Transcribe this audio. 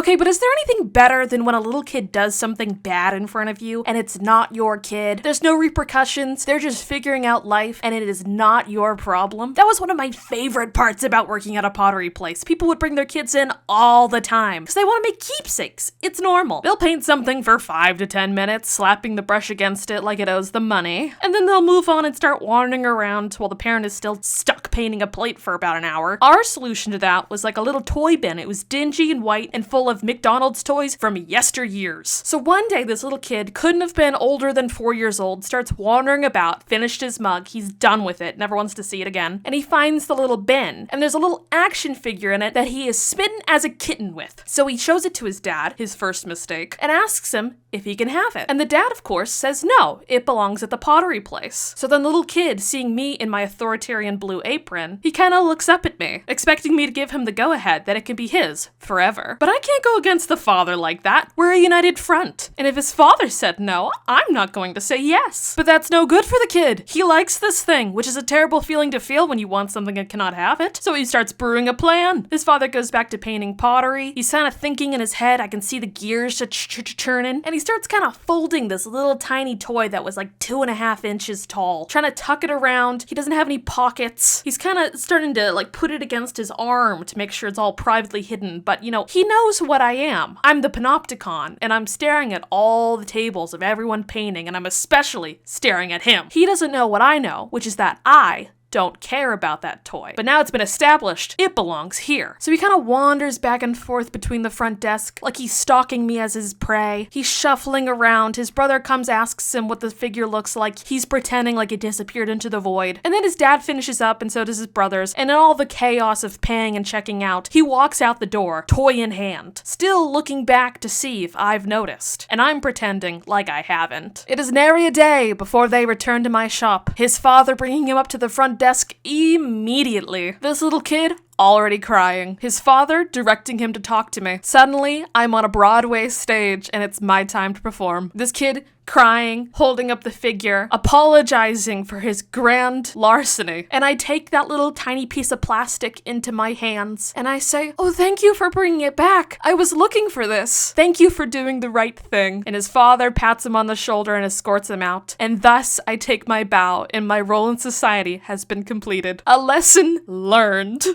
Okay, but is there anything better than when a little kid does something bad in front of you and it's not your kid? There's no repercussions, they're just figuring out life and it is not your problem. That was one of my favorite parts about working at a pottery place. People would bring their kids in all the time because they want to make keepsakes. It's normal. They'll paint something for 5 to 10 minutes, slapping the brush against it like it owes them money, and then they'll move on and start wandering around while the parent is still stuck painting a plate for about an hour. Our solution to that was like a little toy bin. It was dingy and white and full of McDonald's toys from yesteryears. So one day this little kid couldn't have been older than 4 years old, starts wandering about, finished his mug, he's done with it, never wants to see it again, and he finds the little bin, and there's a little action figure in it that he is smitten as a kitten with. So he shows it to his dad, his first mistake, and asks him if he can have it. And the dad, of course, says no, it belongs at the pottery place. So then the little kid, seeing me in my authoritarian blue apron, he kind of looks up at me, expecting me to give him the go-ahead that it can be his forever. But I can't go against the father like that. We're a united front. And if his father said no, I'm not going to say yes. But that's no good for the kid. He likes this thing, which is a terrible feeling to feel when you want something and cannot have it. So he starts brewing a plan. His father goes back to painting pottery. He's kind of thinking in his head. I can see the gears churning. And he starts kind of folding this little tiny toy that was like 2.5 inches tall, trying to tuck it around. He doesn't have any pockets. He's kind of starting to like put it against his arm to make sure it's all privately hidden. But you know, he knows what I am. I'm the panopticon, and I'm staring at all the tables of everyone painting, and I'm especially staring at him. He doesn't know what I know, which is that I don't care about that toy. But now it's been established, it belongs here. So he kind of wanders back and forth between the front desk like he's stalking me as his prey. He's shuffling around. His brother comes, asks him what the figure looks like. He's pretending like it disappeared into the void. And then his dad finishes up, and so does his brothers. And in all the chaos of paying and checking out, he walks out the door, toy in hand, still looking back to see if I've noticed. And I'm pretending like I haven't. It is nary a day before they return to my shop, his father bringing him up to the front desk immediately. This little kid already crying. His father directing him to talk to me. Suddenly, I'm on a Broadway stage and it's my time to perform. This kid crying, holding up the figure, apologizing for his grand larceny. And I take that little tiny piece of plastic into my hands and I say, "Oh, thank you for bringing it back. I was looking for this. Thank you for doing the right thing." And his father pats him on the shoulder and escorts him out. And thus I take my bow and my role in society has been completed. A lesson learned.